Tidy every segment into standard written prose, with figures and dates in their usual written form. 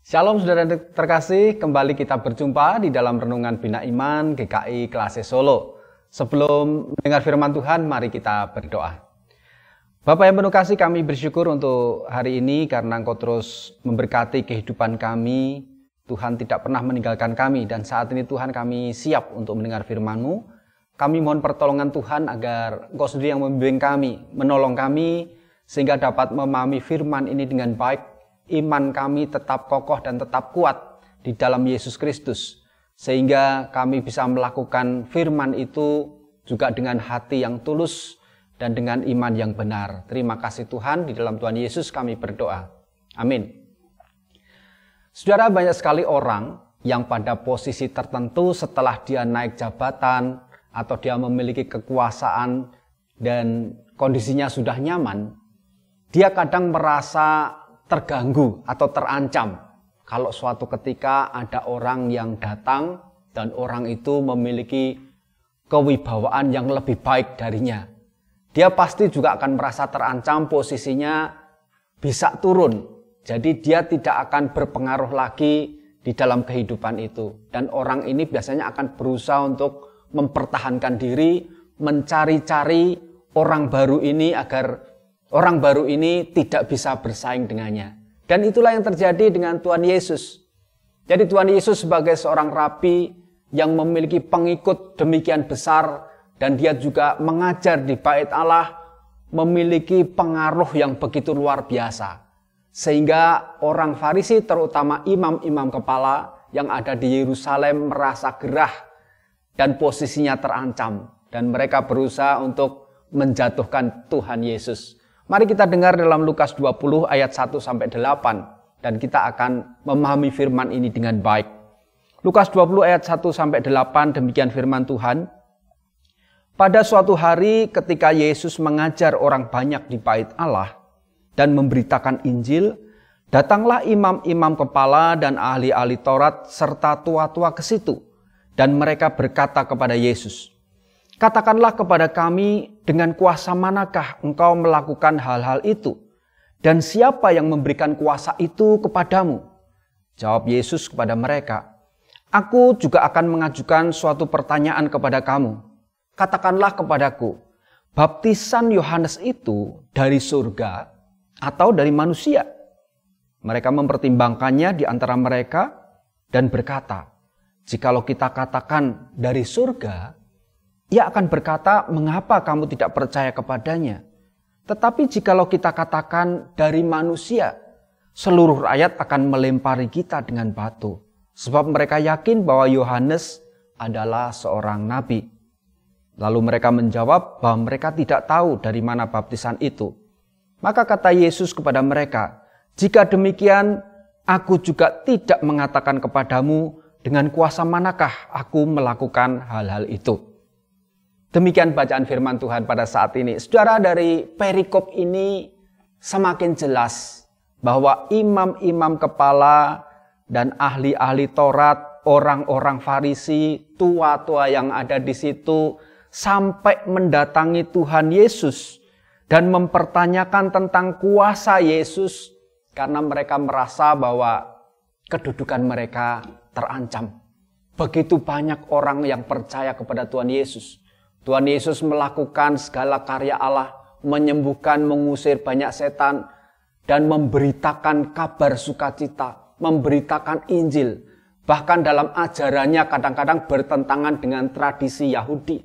Shalom saudara terkasih, kembali kita berjumpa di dalam Renungan Bina Iman GKI Klase Solo. Sebelum mendengar firman Tuhan, mari kita berdoa. Bapak yang penuh kasih, kami bersyukur untuk hari ini karena Engkau terus memberkati kehidupan kami. Tuhan tidak pernah meninggalkan kami dan saat ini Tuhan kami siap untuk mendengar firman-Mu. Kami mohon pertolongan Tuhan agar Engkau sendiri yang membimbing kami, menolong kami sehingga dapat memahami firman ini dengan baik. Iman kami tetap kokoh dan tetap kuat di dalam Yesus Kristus. Sehingga kami bisa melakukan firman itu juga dengan hati yang tulus dan dengan iman yang benar. Terima kasih Tuhan, di dalam Tuhan Yesus kami berdoa. Amin. Saudara, banyak sekali orang yang pada posisi tertentu setelah dia naik jabatan atau dia memiliki kekuasaan dan kondisinya sudah nyaman, dia kadang merasa terganggu atau terancam kalau suatu ketika ada orang yang datang dan orang itu memiliki kewibawaan yang lebih baik darinya. Dia pasti juga akan merasa terancam, posisinya bisa turun. Jadi dia tidak akan berpengaruh lagi di dalam kehidupan itu. Dan orang ini biasanya akan berusaha untuk mempertahankan diri, mencari-cari orang baru ini agar orang baru ini tidak bisa bersaing dengannya. Dan itulah yang terjadi dengan Tuhan Yesus. Jadi Tuhan Yesus sebagai seorang rabi yang memiliki pengikut demikian besar dan dia juga mengajar di Bait Allah, memiliki pengaruh yang begitu luar biasa. Sehingga orang Farisi, terutama imam-imam kepala yang ada di Yerusalem, merasa gerah dan posisinya terancam. Dan mereka berusaha untuk menjatuhkan Tuhan Yesus. Mari kita dengar dalam Lukas 20 ayat 1-8 dan kita akan memahami firman ini dengan baik. Lukas 20 ayat 1-8 demikian firman Tuhan. Pada suatu hari ketika Yesus mengajar orang banyak di Bait Allah dan memberitakan Injil, datanglah imam-imam kepala dan ahli-ahli Taurat serta tua-tua ke situ dan mereka berkata kepada Yesus, "Katakanlah kepada kami, dengan kuasa manakah engkau melakukan hal-hal itu? Dan siapa yang memberikan kuasa itu kepadamu?" Jawab Yesus kepada mereka, "Aku juga akan mengajukan suatu pertanyaan kepada kamu. Katakanlah kepadaku, baptisan Yohanes itu dari surga atau dari manusia?" Mereka mempertimbangkannya di antara mereka dan berkata, "Jikalau kita katakan dari surga, ia akan berkata, mengapa kamu tidak percaya kepadanya? Tetapi jikalau kita katakan dari manusia, seluruh rakyat akan melempari kita dengan batu. Sebab mereka yakin bahwa Yohanes adalah seorang nabi." Lalu mereka menjawab bahwa mereka tidak tahu dari mana baptisan itu. Maka kata Yesus kepada mereka, "Jika demikian, aku juga tidak mengatakan kepadamu dengan kuasa manakah aku melakukan hal-hal itu." Demikian bacaan firman Tuhan pada saat ini. Saudara, dari perikop ini semakin jelas bahwa imam-imam kepala dan ahli-ahli Taurat, orang-orang Farisi, tua-tua yang ada di situ sampai mendatangi Tuhan Yesus dan mempertanyakan tentang kuasa Yesus karena mereka merasa bahwa kedudukan mereka terancam. Begitu banyak orang yang percaya kepada Tuhan Yesus. Tuhan Yesus melakukan segala karya Allah, menyembuhkan, mengusir banyak setan, dan memberitakan kabar sukacita, memberitakan Injil. Bahkan dalam ajarannya kadang-kadang bertentangan dengan tradisi Yahudi.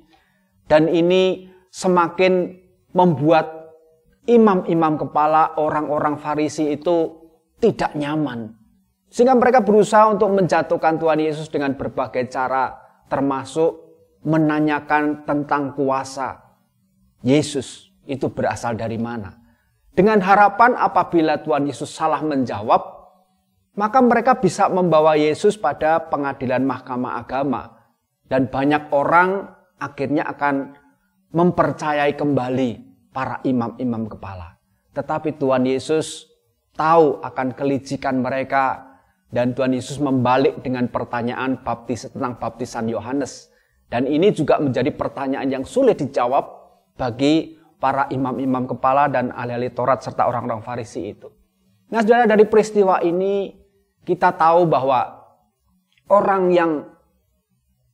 Dan ini semakin membuat imam-imam kepala, orang-orang Farisi itu tidak nyaman. Sehingga mereka berusaha untuk menjatuhkan Tuhan Yesus dengan berbagai cara, termasuk menanyakan tentang kuasa Yesus itu berasal dari mana. Dengan harapan apabila Tuhan Yesus salah menjawab, maka mereka bisa membawa Yesus pada pengadilan mahkamah agama. Dan banyak orang akhirnya akan mempercayai kembali para imam-imam kepala. Tetapi Tuhan Yesus tahu akan kelicikan mereka dan Tuhan Yesus membalik dengan pertanyaan tentang baptisan Yohanes. Dan ini juga menjadi pertanyaan yang sulit dijawab bagi para imam-imam kepala dan ahli-ahli Taurat serta orang-orang Farisi itu. Nah, saudara, dari peristiwa ini Kita tahu bahwa orang yang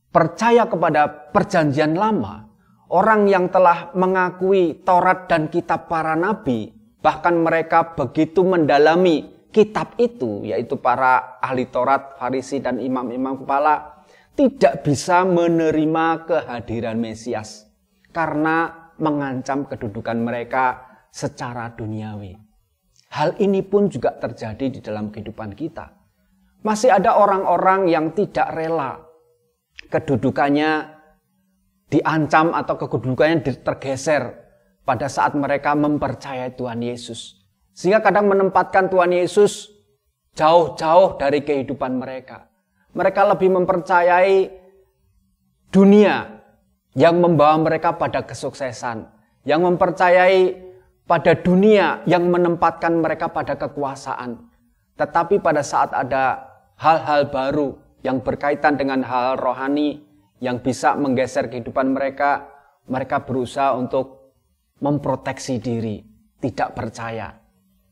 percaya kepada perjanjian lama, orang yang telah mengakui Taurat dan kitab para nabi, bahkan mereka begitu mendalami kitab itu, yaitu para ahli Taurat, Farisi, dan imam-imam kepala, tidak bisa menerima kehadiran Mesias karena mengancam kedudukan mereka secara duniawi. Hal ini pun juga terjadi di dalam kehidupan kita. Masih ada orang-orang yang tidak rela kedudukannya diancam atau kedudukannya tergeser pada saat mereka mempercayai Tuhan Yesus. Sehingga kadang menempatkan Tuhan Yesus jauh-jauh dari kehidupan mereka. Mereka lebih mempercayai dunia yang membawa mereka pada kesuksesan. Yang mempercayai pada dunia yang menempatkan mereka pada kekuasaan. Tetapi pada saat ada hal-hal baru yang berkaitan dengan hal rohani yang bisa menggeser kehidupan mereka, mereka berusaha untuk memproteksi diri, tidak percaya.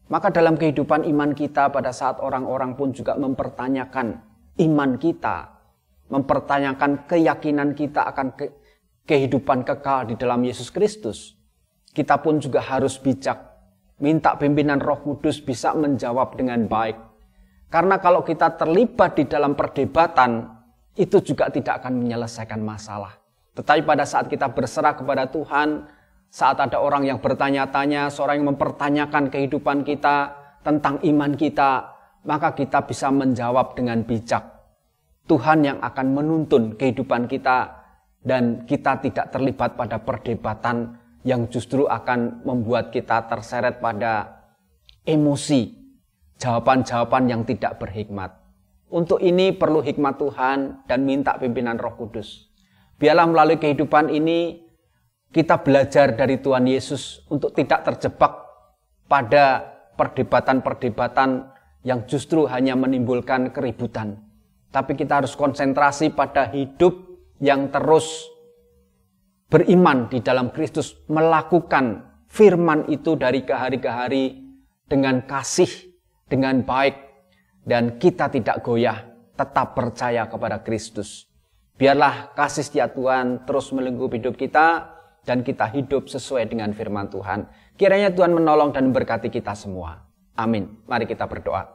Maka dalam kehidupan iman kita pada saat orang-orang pun juga mempertanyakan iman kita, mempertanyakan keyakinan kita akan kehidupan kekal di dalam Yesus Kristus, kita pun juga harus bijak, minta pimpinan Roh Kudus bisa menjawab dengan baik. Karena kalau kita terlibat di dalam perdebatan, itu juga tidak akan menyelesaikan masalah. Tetapi pada saat kita berserah kepada Tuhan, saat ada orang yang bertanya-tanya, seorang yang mempertanyakan kehidupan kita, tentang iman kita, maka kita bisa menjawab dengan bijak. Tuhan yang akan menuntun kehidupan kita, dan kita tidak terlibat pada perdebatan yang justru akan membuat kita terseret pada emosi, jawaban-jawaban yang tidak berhikmat. Untuk ini perlu hikmat Tuhan dan minta pimpinan Roh Kudus. Biarlah melalui kehidupan ini kita belajar dari Tuhan Yesus untuk tidak terjebak pada perdebatan-perdebatan yang justru hanya menimbulkan keributan. Tapi kita harus konsentrasi pada hidup yang terus beriman di dalam Kristus, melakukan firman itu dari ke hari ke hari dengan kasih, dengan baik, dan kita tidak goyah, tetap percaya kepada Kristus. Biarlah kasih setia Tuhan terus melingkupi hidup kita, dan kita hidup sesuai dengan firman Tuhan. Kiranya Tuhan menolong dan memberkati kita semua. Amin. Mari kita berdoa.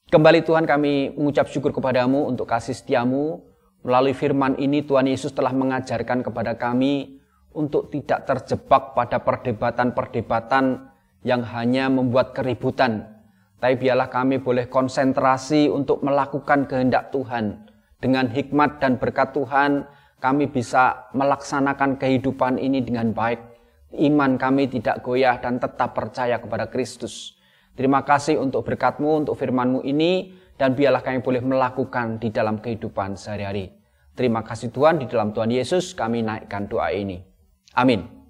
Kembali Tuhan, kami mengucap syukur kepadamu untuk kasih setiamu. Melalui firman ini Tuhan Yesus telah mengajarkan kepada kami untuk tidak terjebak pada perdebatan-perdebatan yang hanya membuat keributan. Tapi biarlah kami boleh konsentrasi untuk melakukan kehendak Tuhan. Dengan hikmat dan berkat Tuhan, kami bisa melaksanakan kehidupan ini dengan baik. Iman kami tidak goyah dan tetap percaya kepada Kristus. Terima kasih untuk berkat-Mu, untuk firman-Mu ini, dan biarlah kami boleh melakukan di dalam kehidupan sehari-hari. Terima kasih Tuhan, di dalam Tuhan Yesus kami naikkan doa ini. Amin.